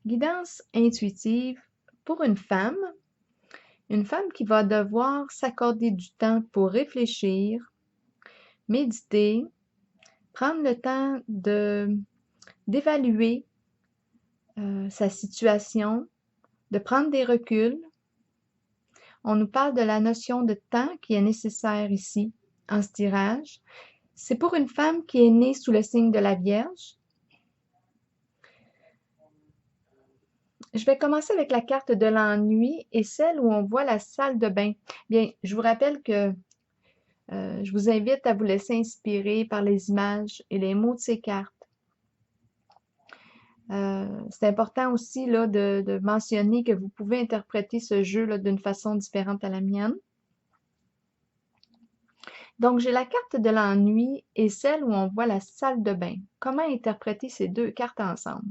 Guidance intuitive pour une femme qui va devoir s'accorder du temps pour réfléchir, méditer, prendre le temps d'évaluer sa situation, de prendre des reculs. On nous parle de la notion de temps qui est nécessaire ici, en ce tirage. C'est pour une femme qui est née sous le signe de la Vierge. Je vais commencer avec la carte de l'ennui et celle où on voit la salle de bain. Bien, je vous rappelle que je vous invite à vous laisser inspirer par les images et les mots de ces cartes. C'est important aussi là, de mentionner que vous pouvez interpréter ce jeu d'une façon différente à la mienne. Donc, j'ai la carte de l'ennui et celle où on voit la salle de bain. Comment interpréter ces deux cartes ensemble?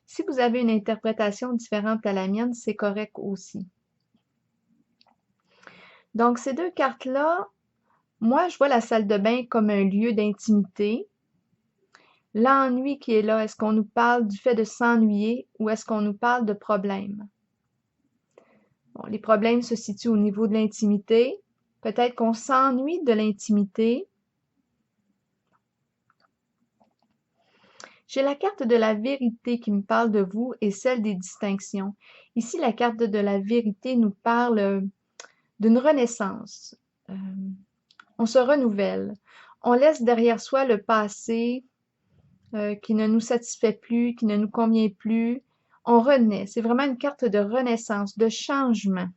Si vous avez une interprétation différente à la mienne, c'est correct aussi. Donc, ces deux cartes-là, moi, je vois la salle de bain comme un lieu d'intimité. L'ennui qui est là, est-ce qu'on nous parle du fait de s'ennuyer ou est-ce qu'on nous parle de problèmes? Bon, les problèmes se situent au niveau de l'intimité. Peut-être qu'on s'ennuie de l'intimité. J'ai la carte de la vérité qui me parle de vous et celle des distinctions. Ici, la carte de la vérité nous parle d'une renaissance. On se renouvelle. On laisse derrière soi le passé qui ne nous satisfait plus, qui ne nous convient plus. On renaît. C'est vraiment une carte de renaissance, de changement.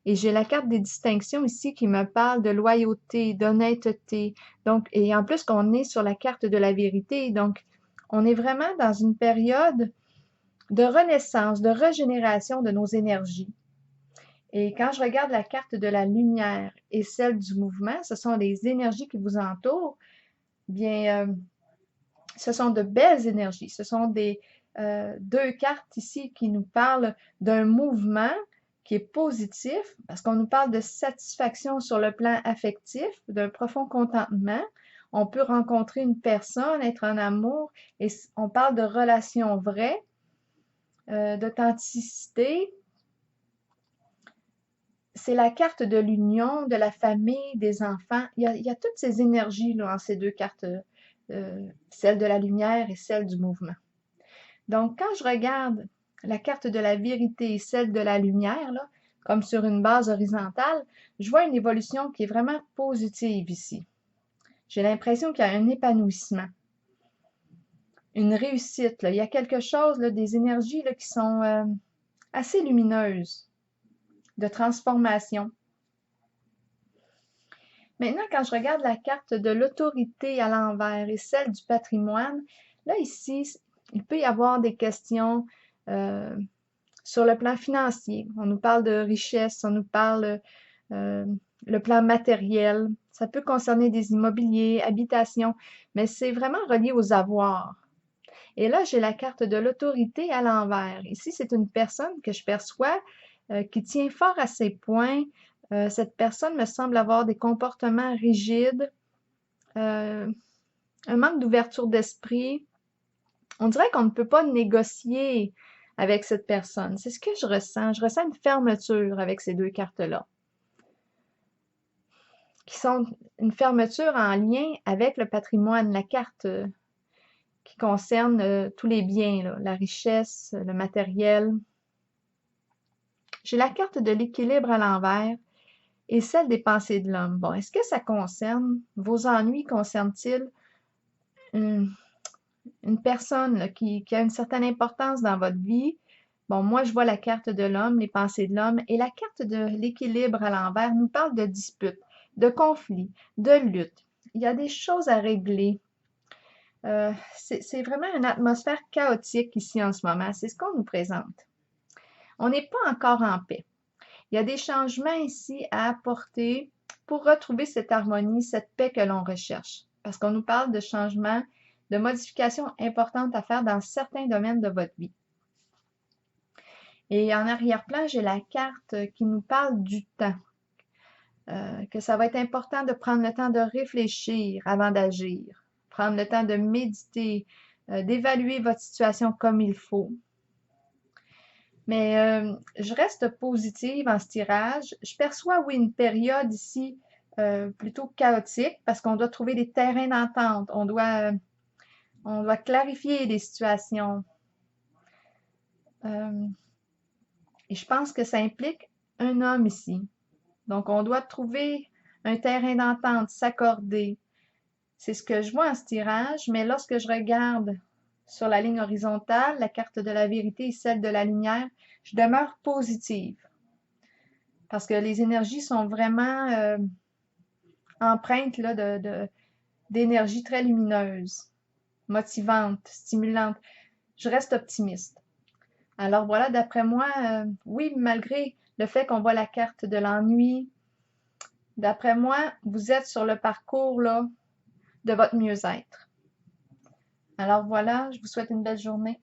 Et j'ai la carte des distinctions ici qui me parle de loyauté, d'honnêteté. Donc, et en plus qu'on est sur la carte de la vérité, donc on est vraiment dans une période de renaissance, de régénération de nos énergies. Et quand je regarde la carte de la lumière et celle du mouvement, ce sont les énergies qui vous entourent. Bien, ce sont de belles énergies. Ce sont deux cartes ici qui nous parlent d'un mouvement qui est positif, parce qu'on nous parle de satisfaction sur le plan affectif, d'un profond contentement. On peut rencontrer une personne, être en amour, et on parle de relations vraies, d'authenticité. C'est la carte de l'union, de la famille, des enfants. Il y a toutes ces énergies là, en ces deux cartes, celle de la lumière et celle du mouvement. Donc, quand je regarde la carte de la vérité et celle de la lumière, là, comme sur une base horizontale, je vois une évolution qui est vraiment positive ici. J'ai l'impression qu'il y a un épanouissement, une réussite. Là. Il y a quelque chose, là, des énergies là, qui sont assez lumineuses, de transformation. Maintenant, quand je regarde la carte de l'autorité à l'envers et celle du patrimoine, là, ici, il peut y avoir des questions sur le plan financier. On nous parle de richesse, on nous parle le plan matériel. Ça peut concerner des immobiliers, habitations, mais c'est vraiment relié aux avoirs. Et là, j'ai la carte de l'autorité à l'envers. Ici, c'est une personne que je perçois qui tient fort à ses points. Cette personne me semble avoir des comportements rigides, un manque d'ouverture d'esprit. On dirait qu'on ne peut pas négocier avec cette personne. C'est ce que je ressens. Je ressens une fermeture avec ces deux cartes-là, qui sont une fermeture en lien avec le patrimoine, la carte qui concerne tous les biens, là, la richesse, le matériel. J'ai la carte de l'équilibre à l'envers et celle des pensées de l'homme. Bon, est-ce que ça concerne, vos ennuis concernent-ils une personne là, qui a une certaine importance dans votre vie? Bon, moi, je vois la carte de l'homme, les pensées de l'homme, et la carte de l'équilibre à l'envers nous parle de disputes, de conflits, de luttes. Il y a des choses à régler. C'est vraiment une atmosphère chaotique ici en ce moment. C'est ce qu'on nous présente. On n'est pas encore en paix. Il y a des changements ici à apporter pour retrouver cette harmonie, cette paix que l'on recherche. Parce qu'on nous parle de changements, de modifications importantes à faire dans certains domaines de votre vie. Et en arrière-plan, j'ai la carte qui nous parle du temps. Que ça va être important de prendre le temps de réfléchir avant d'agir, prendre le temps de méditer, d'évaluer votre situation comme il faut. Mais je reste positive en ce tirage. Je perçois, oui, une période ici plutôt chaotique parce qu'on doit trouver des terrains d'entente. On doit clarifier des situations. Et je pense que ça implique un homme ici. Donc, on doit trouver un terrain d'entente, s'accorder. C'est ce que je vois en ce tirage, mais lorsque je regarde sur la ligne horizontale, la carte de la vérité et celle de la lumière, je demeure positive. Parce que les énergies sont vraiment empreintes là, d'énergie très lumineuse, motivante, stimulante. Je reste optimiste. Alors voilà, d'après moi, oui, malgré le fait qu'on voit la carte de l'ennui, d'après moi, vous êtes sur le parcours là, de votre mieux-être. Alors voilà, je vous souhaite une belle journée.